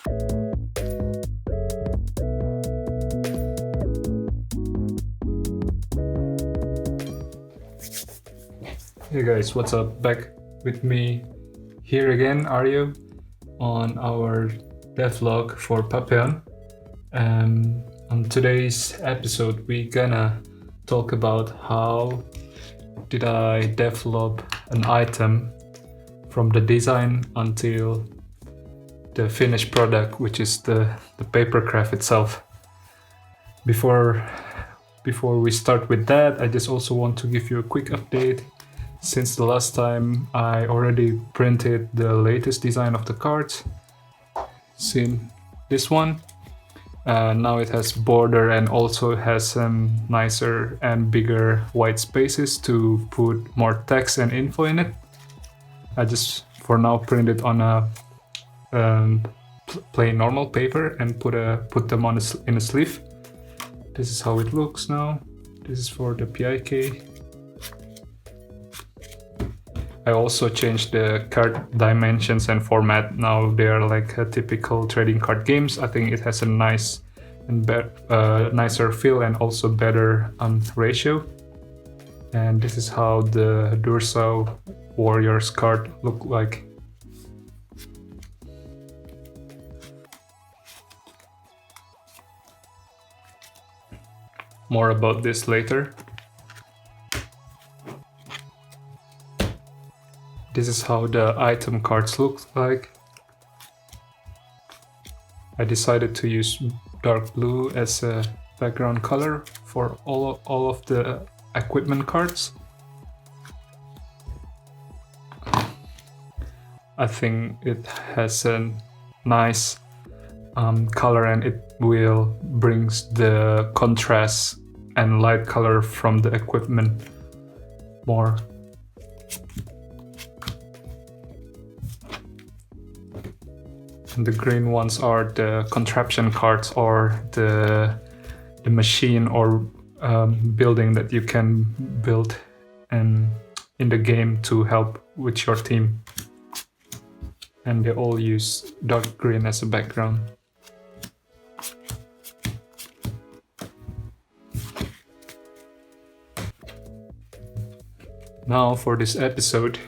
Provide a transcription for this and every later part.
Hey guys, what's up? Back with me here again, Aryo, on our devlog for Papeon. On today's episode, we're gonna talk about how did I develop an item from the design until the finished product, which is the papercraft itself. Before we start with that, I just also want to give you a quick update. Since the last time, I already printed the latest design of the cards. Seen this one. Now it has border and also has some nicer and bigger white spaces to put more text and info in it. I just for now printed on a plain normal paper and put them on in a sleeve. This is how it looks now. This is for the PIK. I also changed the card dimensions and format. Now they're like a typical trading card games. I think it has a nice and nicer feel and also better ratio. And this is how the Durso Warriors card look like. More about this later. This is how the item cards look like. I decided to use dark blue as a background color for all of the equipment cards. I think it has a nice color and it will brings the contrast and light color from the equipment more. And the green ones are the contraption cards or the machine or building that you can build in the game to help with your team. And they all use dark green as a background. Now for this episode,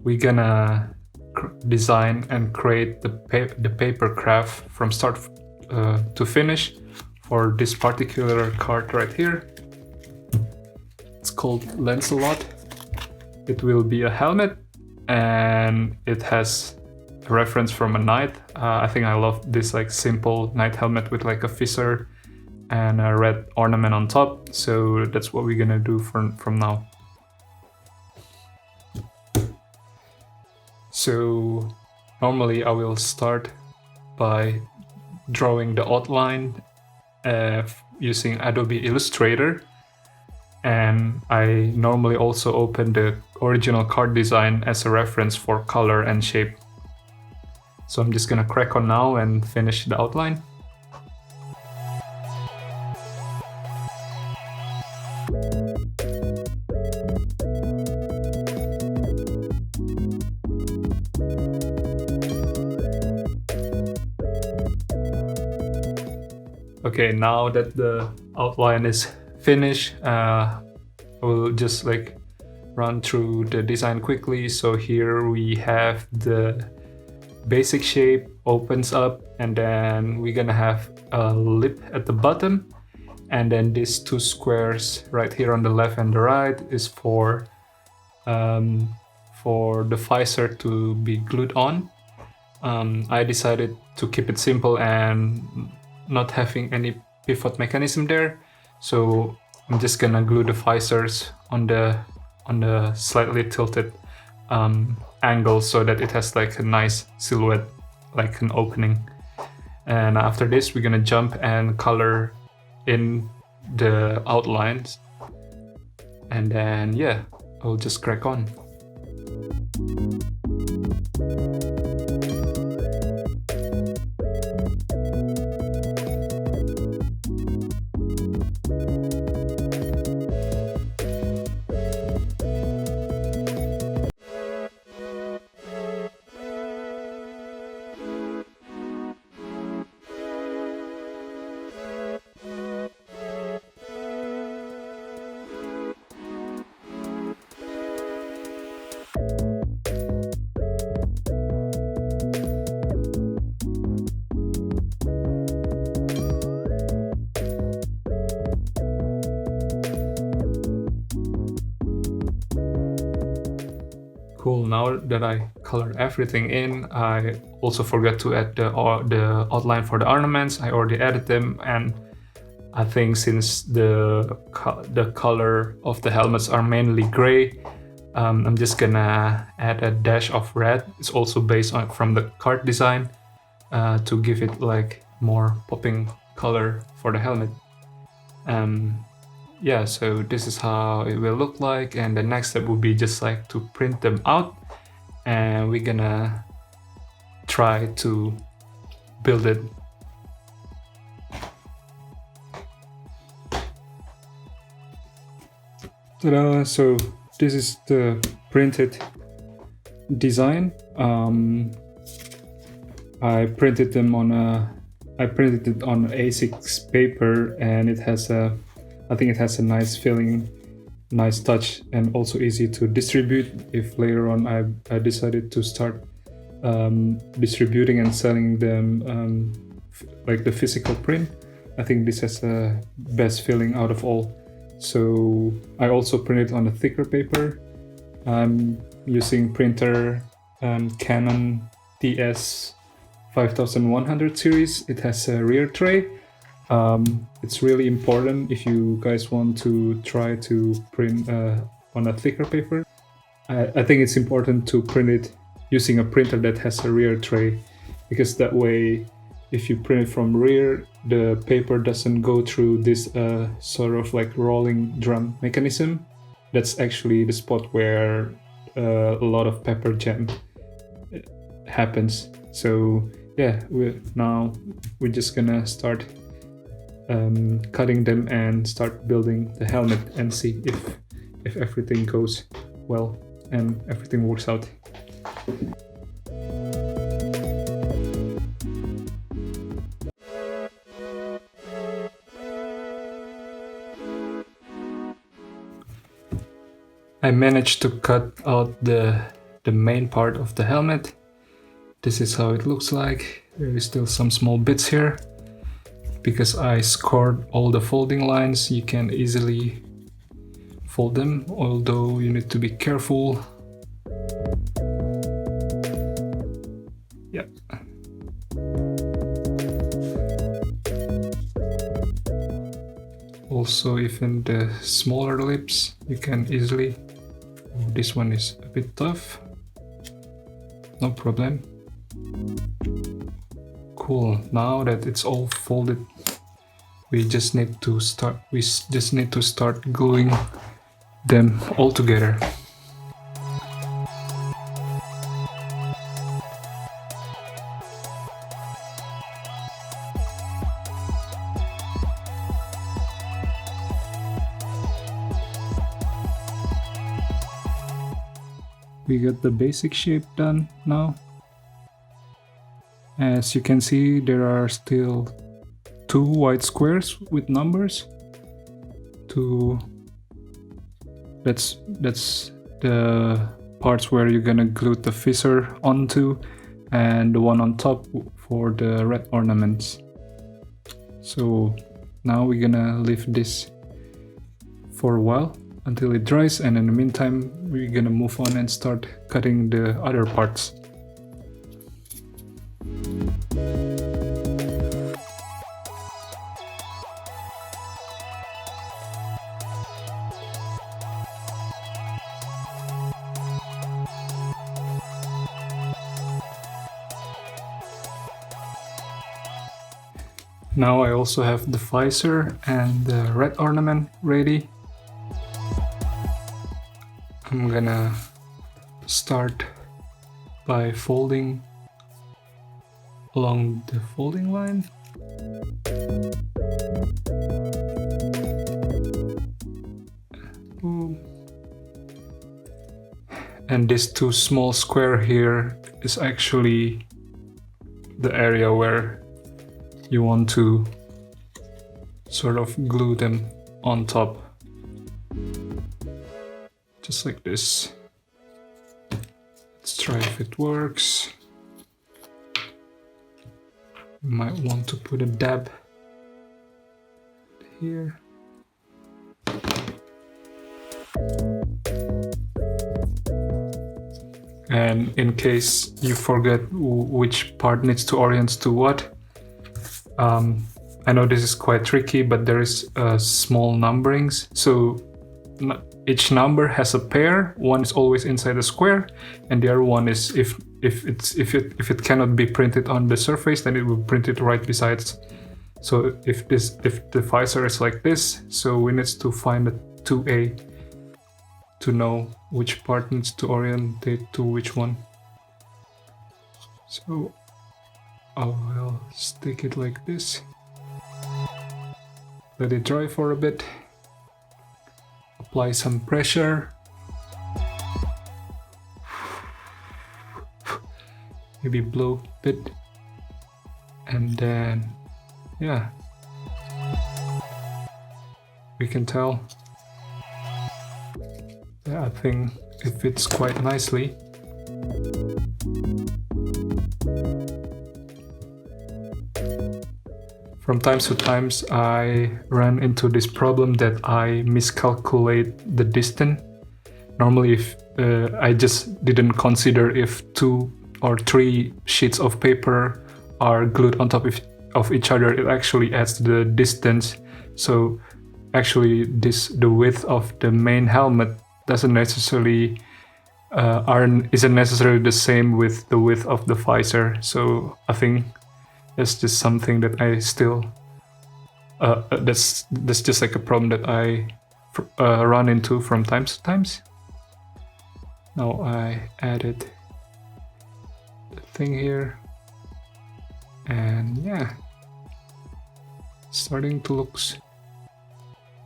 we're gonna design and create the papercraft from start to finish for this particular card right here. It's called Lancelot. It will be a helmet and it has a reference from a knight. I think I love this like simple knight helmet with like a visor and a red ornament on top. So that's what we're gonna do from now. So normally I will start by drawing the outline using Adobe Illustrator, and I normally also open the original card design as a reference for color and shape. So I'm just gonna crack on now and finish the outline. Okay, now that the outline is finished, I will just like run through the design quickly. So here we have the basic shape opens up, and then we're gonna have a lip at the bottom, and then these two squares right here on the left and the right is for the visor to be glued on. I decided to keep it simple and not having any pivot mechanism there, so I'm just gonna glue the visors on the slightly tilted angle so that it has like a nice silhouette, like an opening. And after this, we're gonna jump and color in the outlines, and then yeah, I'll just crack on. Cool, now that I colored everything in, I also forgot to add the outline for the ornaments. I already added them, and I think since the color of the helmets are mainly gray, I'm just gonna add a dash of red. It's also based on from the card design to give it like more popping color for the helmet. Yeah, so this is how it will look like, and the next step would be just like to print them out, and we're gonna try to build it. Ta-da! So this is the printed design. I printed it on A6 paper, and it has I think it has a nice feeling, nice touch, and also easy to distribute. If later on I decided to start distributing and selling them like the physical print, I think this has a best feeling out of all. So I also printed on a thicker paper. I'm using printer Canon TS 5100 series. It has a rear tray. It's really important if you guys want to try to print on a thicker paper. I think it's important to print it using a printer that has a rear tray, because that way if you print it from rear, the paper doesn't go through this sort of like rolling drum mechanism. That's actually the spot where a lot of paper jam happens. So yeah, we're just gonna start cutting them and start building the helmet and see if everything goes well and everything works out. I managed to cut out the main part of the helmet. This is how it looks like. There is still some small bits here. Because I scored all the folding lines, you can easily fold them, although you need to be careful. Yeah. Also, even the smaller lips, you can easily... Oh, this one is a bit tough. No problem. Cool. Now that it's all folded, we just need to start gluing them all together. We got the basic shape done now. As you can see, there are still 2 white squares with numbers. That's the parts where you're gonna glue the visor onto, and the one on top for the red ornaments. So now we're gonna leave this for a while until it dries, and in the meantime we're gonna move on and start cutting the other parts. Now I also have the visor and the red ornament ready. I'm gonna start by folding along the folding line. And this 2 small square here is actually the area where you want to sort of glue them on top. Just like this. Let's try if it works. You might want to put a dab here. And in case you forget which part needs to orient to what, I know this is quite tricky, but there is small numberings. So each number has a pair. One is always inside the square, and the other one is if it cannot be printed on the surface, then it will print it right besides. So if the visor is like this, so we need to find a 2A to know which part needs to orientate to which one. So I will stick it like this. Let it dry for a bit. Apply some pressure. Maybe blow a bit. And then, yeah. We can tell. Yeah, I think it fits quite nicely. From time to time, I ran into this problem that I miscalculate the distance. Normally, if I just didn't consider if 2 or 3 sheets of paper are glued on top of each other, it actually adds the distance. So actually, the width of the main helmet isn't necessarily the same with the width of the visor. So I think that's just something that I still that's just like a problem that I run into from time to time. Now I added the thing here, and yeah, starting to look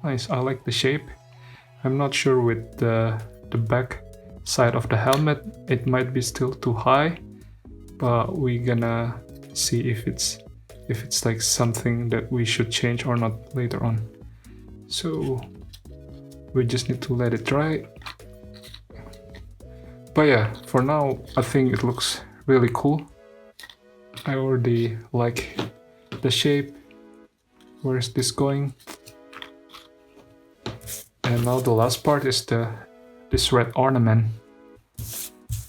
nice. I like the shape. I'm not sure with the back side of the helmet, it might be still too high, but we're gonna see if it's like something that we should change or not later on. So we just need to let it dry. But yeah, for now I think it looks really cool. I already like the shape. Where is this going? And now the last part is this red ornament.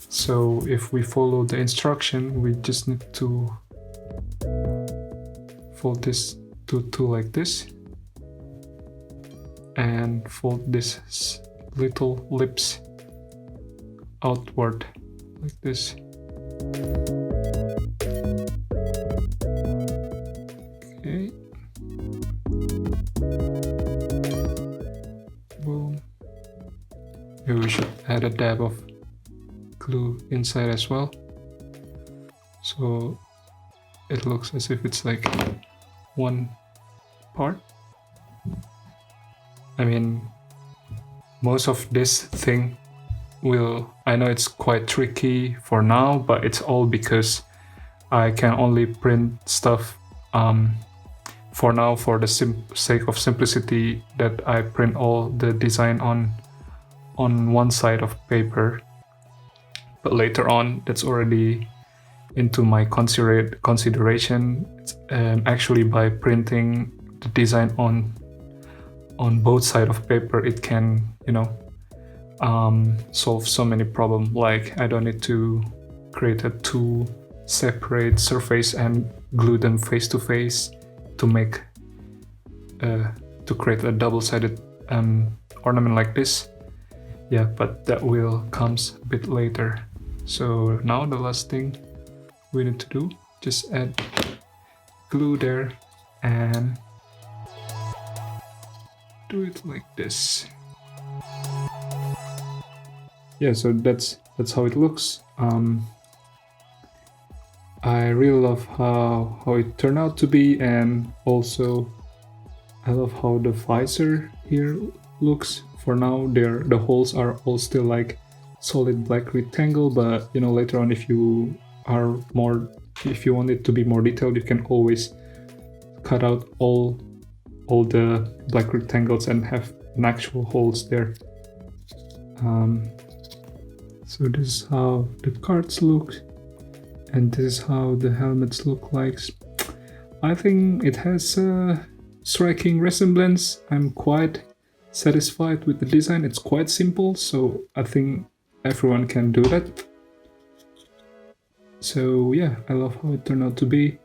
So if we follow the instruction, we just need to fold this to like this, and fold this little lips outward like this. Okay. Boom. Maybe we should add a dab of glue inside as well, so it looks as if it's like one part. I mean, most of this thing I know it's quite tricky for now, but it's all because I can only print stuff for now, for the sake of simplicity, that I print all the design on one side of paper. But later on, that's already into my consideration. Actually, by printing the design on both sides of paper, it can, solve so many problems. Like, I don't need to create a 2 separate surface and glue them face to face to make to create a double-sided ornament like this. Yeah, but that will comes a bit later. So now the last thing we need to do, just add glue there and do it like this. Yeah, so that's how it looks. I really love how it turned out to be, and also I love how the visor here looks. For now, the holes are all still like solid black rectangle, but later on, if you want it to be more detailed, you can always cut out all the black rectangles and have an actual holes there. So this is how the cards look, and this is how the helmets look like. I think it has a striking resemblance. I'm quite satisfied with the design. It's quite simple, so I think everyone can do that. So yeah, I love how it turned out to be.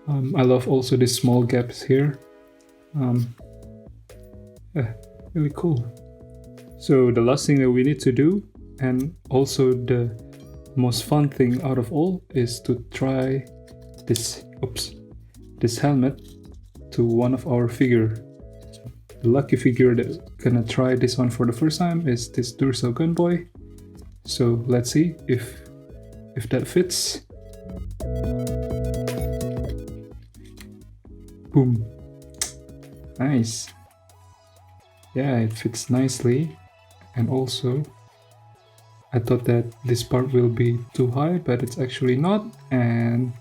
I love also the small gaps here. Yeah, really cool. So the last thing that we need to do, and also the most fun thing out of all, is to try this helmet to one of our figure. The lucky figure that's gonna try this one for the first time is this Duracell Gunboy. So let's see if that fits. Boom. Nice. Yeah, it fits nicely. And also, I thought that this part will be too high, but it's actually not. And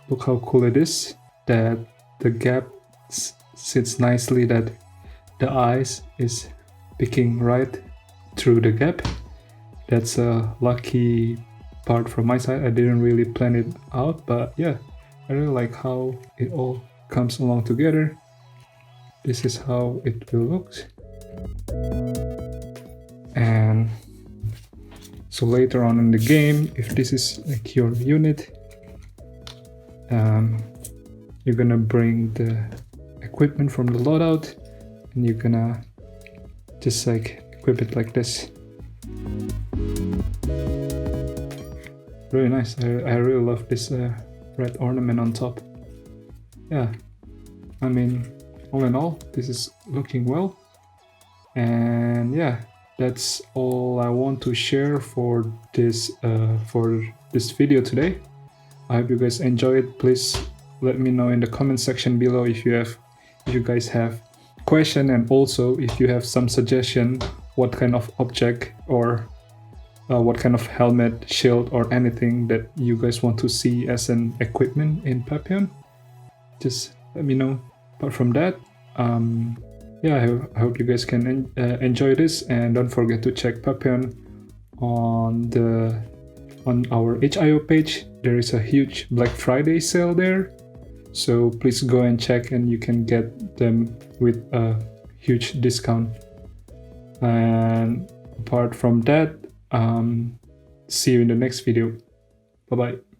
look how cool it is that the gap sits nicely, that the eyes is picking right through the gap. That's a lucky part from my side. I didn't really plan it out, but yeah, I really like how it all comes along together. This is how it will look. And so later on in the game, if this is like your unit, you're gonna bring the equipment from the loadout and you're gonna just like equip it like this. Really nice. I really love this red ornament on top. Yeah, I mean, all in all, this is looking well. And yeah, that's all I want to share for this video today. I hope you guys enjoy it. Please let me know in the comment section below if you guys have question, and also if you have some suggestion what kind of object or what kind of helmet, shield, or anything that you guys want to see as an equipment in Papeon. Just let me know. Apart from that, yeah, I hope you guys can enjoy this, and don't forget to check Papeon on our HIO page. There is a huge Black Friday sale there, so please go and check, and you can get them with a huge discount. And apart from that, see you in the next video. Bye bye.